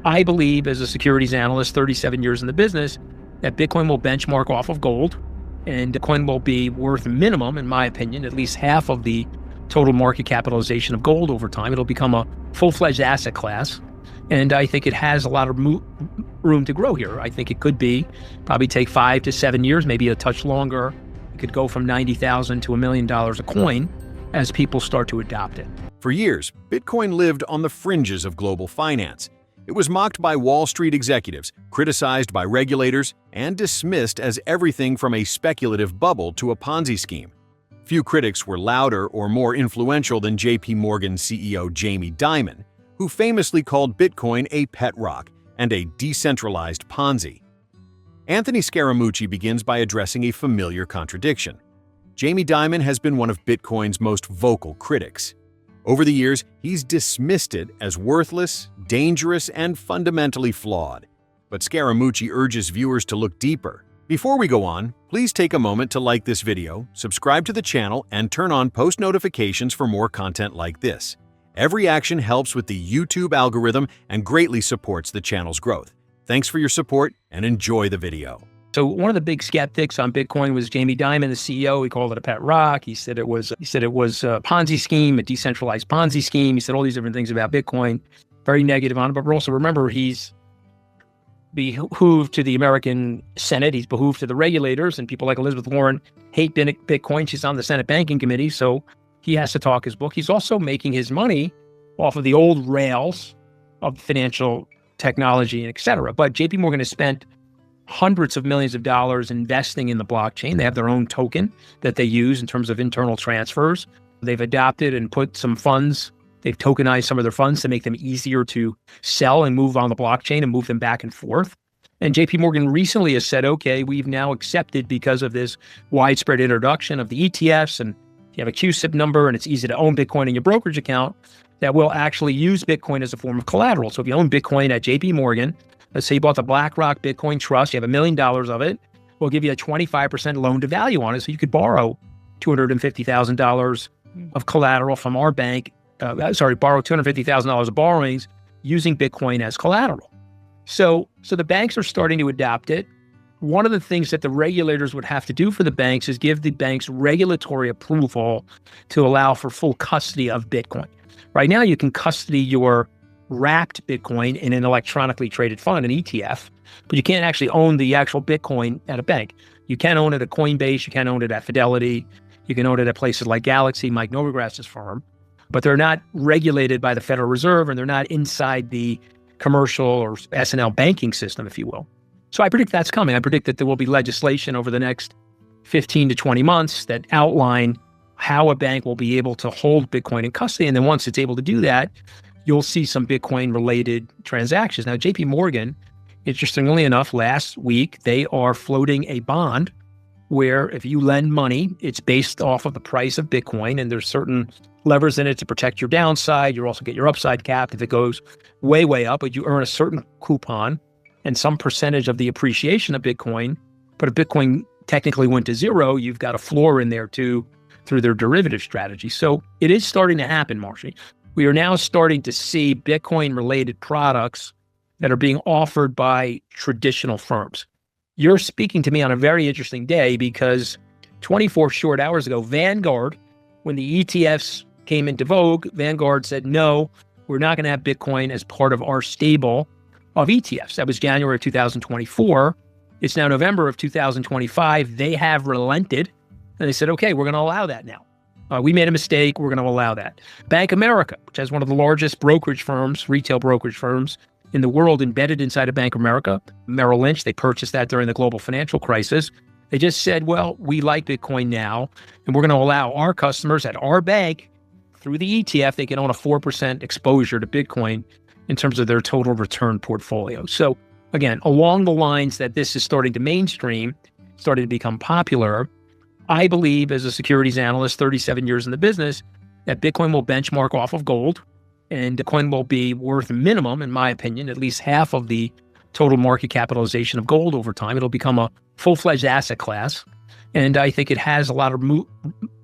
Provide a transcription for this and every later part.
I believe, as a securities analyst, 37 years in the business, that Bitcoin will benchmark off of gold, and Bitcoin will be worth minimum, in my opinion, at least half of the total market capitalization of gold over time. It'll become a full-fledged asset class. And I think it has a lot of room to grow here. I think it could be, probably take 5 to 7 years, maybe a touch longer. It could go from $90,000 to $1 million a coin as people start to adopt it. For years, Bitcoin lived on the fringes of global finance. It was mocked by Wall Street executives, criticized by regulators, and dismissed as everything from a speculative bubble to a Ponzi scheme. Few critics were louder or more influential than JP Morgan CEO Jamie Dimon, who famously called Bitcoin a pet rock and a decentralized Ponzi. Anthony Scaramucci begins by addressing a familiar contradiction. Jamie Dimon has been one of Bitcoin's most vocal critics. Over the years, he's dismissed it as worthless, dangerous, and fundamentally flawed. But Scaramucci urges viewers to look deeper. Before we go on, please take a moment to like this video, subscribe to the channel, and turn on post notifications for more content like this. Every action helps with the YouTube algorithm and greatly supports the channel's growth. Thanks for your support and enjoy the video. So one of the big skeptics on Bitcoin was Jamie Dimon, the CEO. He called it a pet rock. He said it was a Ponzi scheme, a decentralized Ponzi scheme. He said all these different things about Bitcoin, very negative on it. But also remember, he's behooved to the American Senate. He's behooved to the regulators, and people like Elizabeth Warren hate Bitcoin. She's on the Senate Banking Committee, so he has to talk his book. He's also making his money off of the old rails of financial technology and et cetera. But JP Morgan has spent hundreds of millions of dollars investing in the blockchain. They have their own token that they use in terms of internal transfers. They've adopted and put some funds. They've tokenized some of their funds to make them easier to sell and move on the blockchain and move them back and forth. And JP Morgan recently has said, okay, we've now accepted, because of this widespread introduction of the ETFs, and you have a QSIP number and it's easy to own Bitcoin in your brokerage account, that we'll actually use Bitcoin as a form of collateral. So if you own Bitcoin at JP Morgan, let's say you bought the BlackRock Bitcoin Trust, you have $1 million of it, we'll give you a 25% loan to value on it. So you could borrow $250,000 of collateral from our bank, borrow $250,000 of borrowings using Bitcoin as collateral. So the banks are starting to adopt it. One of the things that the regulators would have to do for the banks is give the banks regulatory approval to allow for full custody of Bitcoin. Right now, you can custody your wrapped Bitcoin in an electronically traded fund, an ETF, but you can't actually own the actual Bitcoin at a bank. You can own it at Coinbase, you can own it at Fidelity, you can own it at places like Galaxy, Mike Novograss's firm, but they're not regulated by the Federal Reserve, and they're not inside the commercial or S&L banking system, if you will. So I predict that's coming. I predict that there will be legislation over the next 15 to 20 months that outline how a bank will be able to hold Bitcoin in custody. And then once it's able to do that, you'll see some Bitcoin-related transactions. Now, JP Morgan, interestingly enough, last week, they are floating a bond where if you lend money, it's based off of the price of Bitcoin, and there's certain levers in it to protect your downside. You also get your upside capped if it goes way, way up, but you earn a certain coupon and some percentage of the appreciation of Bitcoin. But if Bitcoin technically went to zero, you've got a floor in there too through their derivative strategy. So it is starting to happen, Marshy. We are now starting to see Bitcoin-related products that are being offered by traditional firms. You're speaking to me on a very interesting day because 24 short hours ago, Vanguard, when the ETFs came into vogue, Vanguard said, no, we're not going to have Bitcoin as part of our stable of ETFs. That was January of 2024. It's now November of 2025. They have relented, and they said, okay, we're going to allow that now. We made a mistake. We're going to allow that. Bank of America, which has one of the largest brokerage firms, retail brokerage firms in the world embedded inside of Bank of America, Merrill Lynch, they purchased that during the global financial crisis. They just said, well, we like Bitcoin now, and we're going to allow our customers at our bank, through the ETF, they can own a 4% exposure to Bitcoin in terms of their total return portfolio. So again, along the lines that this is starting to mainstream, starting to become popular, I believe, as a securities analyst, 37 years in the business, that Bitcoin will benchmark off of gold, and Bitcoin will be worth minimum, in my opinion, at least half of the total market capitalization of gold over time. It'll become a full-fledged asset class, and I think it has a lot of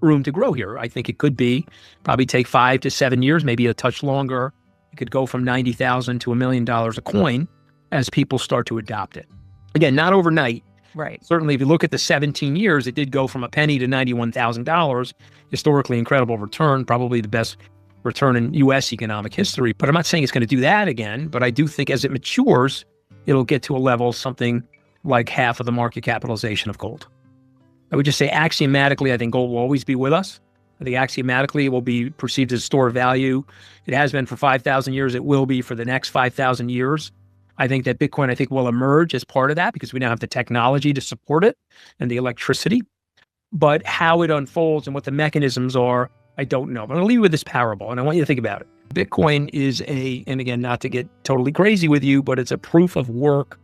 room to grow here. I think it could be, probably take 5 to 7 years, maybe a touch longer. It could go from 90,000 to $1 million a coin as people start to adopt it. Again, not overnight. Right. Certainly, if you look at the 17 years, it did go from a penny to $91,000. Historically incredible return, probably the best return in U.S. economic history. But I'm not saying it's going to do that again. But I do think as it matures, it'll get to a level something like half of the market capitalization of gold. I would just say axiomatically, I think gold will always be with us. I think axiomatically it will be perceived as a store of value. It has been for 5,000 years. It will be for the next 5,000 years. I think that Bitcoin, will emerge as part of that because we now have the technology to support it and the electricity. But how it unfolds and what the mechanisms are, I don't know. But I'll leave you with this parable, and I want you to think about it. Bitcoin is and again, not to get totally crazy with you, but it's a proof of work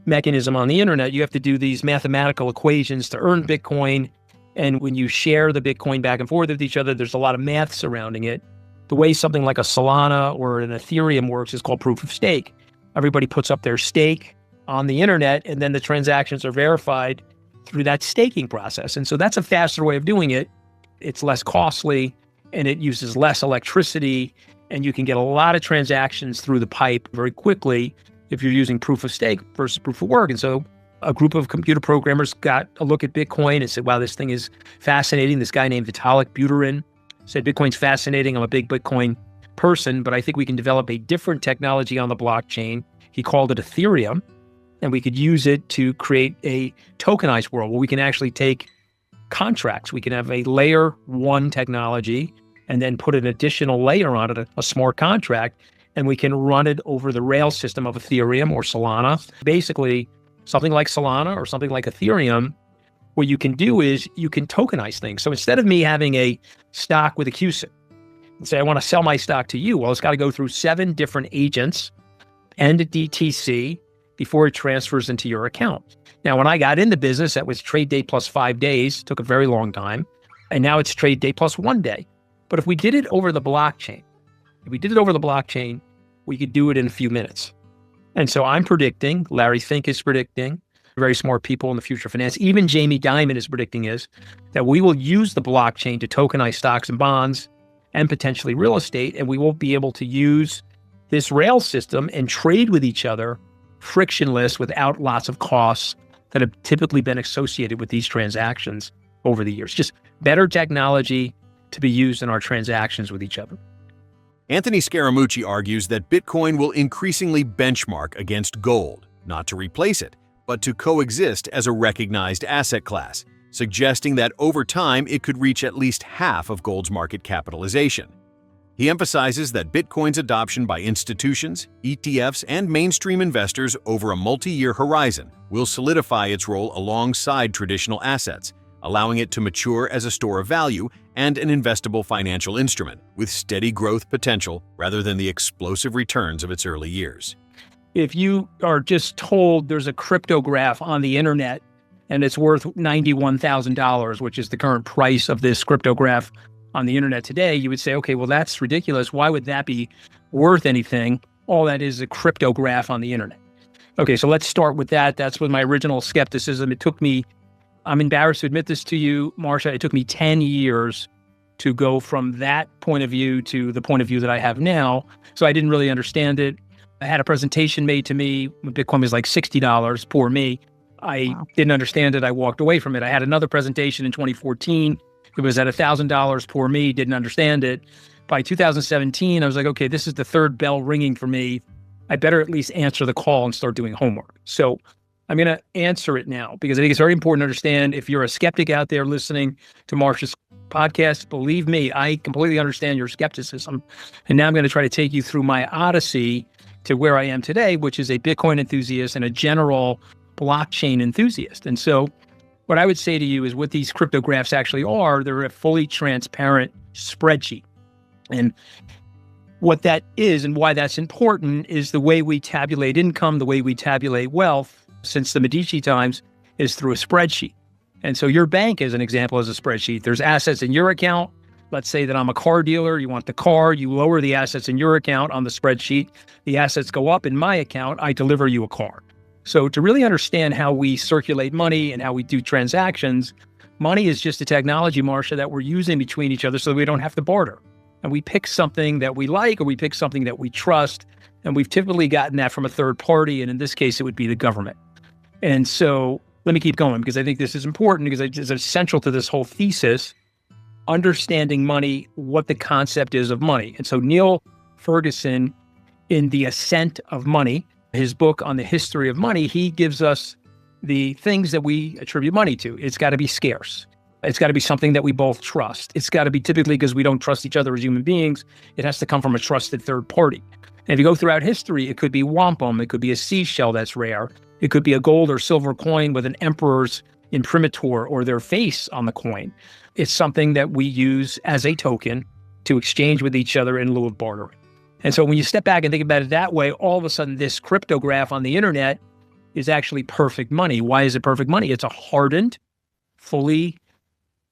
mechanism on the internet. You have to do these mathematical equations to earn Bitcoin. And when you share the Bitcoin back and forth with each other, there's a lot of math surrounding it. The way something like a Solana or an Ethereum works is called proof of stake. Everybody puts up their stake on the internet, and then the transactions are verified through that staking process. And so that's a faster way of doing it. It's less costly, and it uses less electricity, and you can get a lot of transactions through the pipe very quickly if you're using proof of stake versus proof of work. And so a group of computer programmers got a look at Bitcoin and said, wow, this thing is fascinating. This guy named Vitalik Buterin said, Bitcoin's fascinating. I'm a big Bitcoin person, but I think we can develop a different technology on the blockchain. He called it Ethereum, and we could use it to create a tokenized world where we can actually take contracts. We can have a layer one technology and then put an additional layer on it, a smart contract, and we can run it over the rail system of Ethereum or Solana. Basically, something like Solana or something like Ethereum, what you can do is you can tokenize things. So instead of me having a stock with a CUSIP and say, I want to sell my stock to you, well, it's got to go through 7 different agents and a DTC before it transfers into your account. Now, when I got in the business, that was trade day plus 5 days, took a very long time. And now it's trade day plus 1 day. But if we did it over the blockchain, we could do it in a few minutes. And so I'm predicting, Larry Fink is predicting, very smart people in the future of finance, even Jamie Dimon is predicting is that we will use the blockchain to tokenize stocks and bonds and potentially real estate. And we will be able to use this rail system and trade with each other frictionless without lots of costs that have typically been associated with these transactions over the years. Just better technology to be used in our transactions with each other. Anthony Scaramucci argues that Bitcoin will increasingly benchmark against gold, not to replace it, but to coexist as a recognized asset class, suggesting that over time it could reach at least half of gold's market capitalization. He emphasizes that Bitcoin's adoption by institutions, ETFs, and mainstream investors over a multi-year horizon will solidify its role alongside traditional assets, allowing it to mature as a store of value and an investable financial instrument with steady growth potential rather than the explosive returns of its early years. If you are just told there's a cryptograph on the internet and it's worth $91,000, which is the current price of this cryptograph on the internet today, you would say, okay, well, that's ridiculous. Why would that be worth anything? All that is a cryptograph on the internet. Okay, so let's start with that. That's with my original skepticism. It took me, I'm embarrassed to admit this to you, Marcia, it took me 10 years to go from that point of view to the point of view that I have now. So I didn't really understand it. I had a presentation made to me when Bitcoin was like $60, poor me. I didn't understand it. I walked away from it. I had another presentation in 2014. It was at $1,000, poor me, didn't understand it. By 2017, I was like, okay, this is the third bell ringing for me. I better at least answer the call and start doing homework. So I'm going to answer it now because I think it's very important to understand if you're a skeptic out there listening to Marcia's podcast, believe me, I completely understand your skepticism. And now I'm going to try to take you through my Odyssey to where I am today, which is a Bitcoin enthusiast and a general blockchain enthusiast. And so what I would say to you is what these cryptographs actually are, they're a fully transparent spreadsheet. And what that is and why that's important is the way we tabulate income, the way we tabulate wealth since the Medici times is through a spreadsheet. And so your bank, as an example, is a spreadsheet. There's assets in your account. Let's say that I'm a car dealer. You want the car. You lower the assets in your account on the spreadsheet. The assets go up in my account. I deliver you a car. So to really understand how we circulate money and how we do transactions, money is just a technology, Marcia, that we're using between each other so that we don't have to barter. and we pick something that we like or we pick something that we trust. And we've typically gotten that from a third party. And in this case, it would be the government. And so let me keep going because I think this is important because it's essential to this whole thesis, understanding money, what the concept is of money. And so Neil Ferguson, in The Ascent of Money, his book on the history of money, he gives us the things that we attribute money to. It's got to be scarce. It's got to be something that we both trust. It's got to be typically because we don't trust each other as human beings. It has to come from a trusted third party. And if you go throughout history, it could be wampum. It could be a seashell that's rare. It could be a gold or silver coin with an emperor's imprimatur or their face on the coin. It's something that we use as a token to exchange with each other in lieu of bartering. And so when you step back and think about it that way, all of a sudden this cryptograph on the internet is actually perfect money. Why is it perfect money? It's a hardened, fully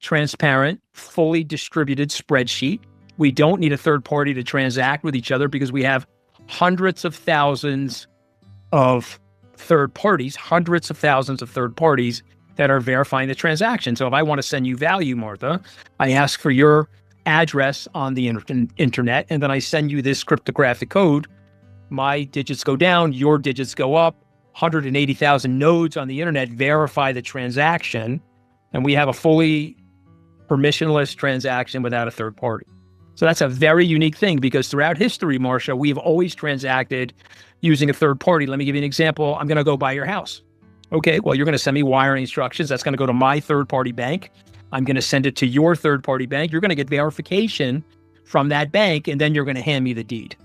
transparent, fully distributed spreadsheet. We don't need a third party to transact with each other because we have hundreds of thousands of third parties that are verifying the transaction. So if I want to send you value, Martha, I ask for your address on the internet, and then I send you this cryptographic code. My digits go down, your digits go up. 180,000 nodes on the internet verify the transaction, and we have a fully permissionless transaction without a third party. So that's a very unique thing because throughout history, Marcia, we've always transacted using a third party. Let me give you an example. I'm going to go buy your house. Okay, well, you're going to send me wiring instructions. That's going to go to my third party bank. I'm going to send it to your third party bank. You're going to get verification from that bank, and then you're going to hand me the deed.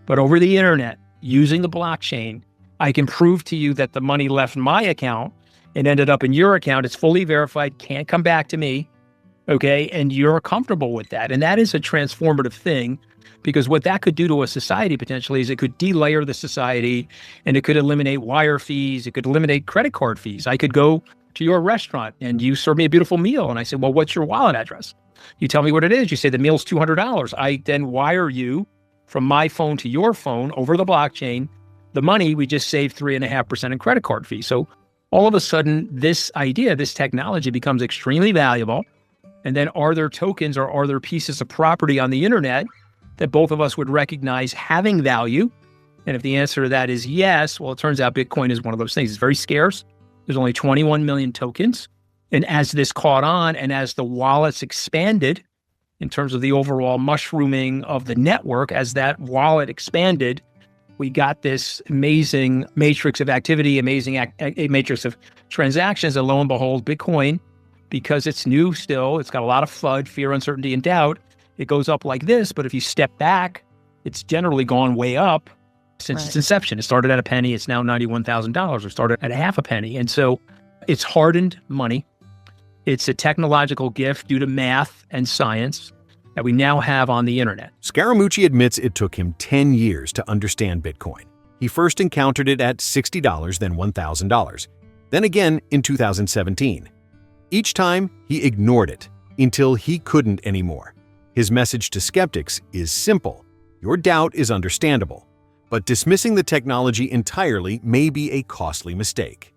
But over the internet, using the blockchain, I can prove to you that the money left my account and ended up in your account. It's fully verified, can't come back to me. Okay. And you're comfortable with that. And that is a transformative thing because what that could do to a society potentially is it could delayer the society and it could eliminate wire fees. It could eliminate credit card fees. I could go to your restaurant and you serve me a beautiful meal. And I said, well, what's your wallet address? You tell me what it is. You say the meal's $200. I then wire you from my phone to your phone over the blockchain. The money, we just saved 3.5% in credit card fees. So all of a sudden, this idea, this technology becomes extremely valuable. And then are there tokens or are there pieces of property on the internet that both of us would recognize having value? And if the answer to that is yes, well, it turns out Bitcoin is one of those things. It's very scarce. There's only 21 million tokens. And as this caught on and as the wallets expanded in terms of the overall mushrooming of the network, as that wallet expanded, we got this amazing matrix of activity, amazing matrix of transactions. And lo and behold, Bitcoin, because it's new still, it's got a lot of FUD, fear, uncertainty, and doubt. It goes up like this, but if you step back, it's generally gone way up since its inception. It started at a penny, it's now $91,000. It started at a half a penny. And so it's hardened money. It's a technological gift due to math and science that we now have on the internet. Scaramucci admits it took him 10 years to understand Bitcoin. He first encountered it at $60, then $1,000, then again in 2017. Each time, he ignored it until he couldn't anymore. His message to skeptics is simple. Your doubt is understandable, but dismissing the technology entirely may be a costly mistake.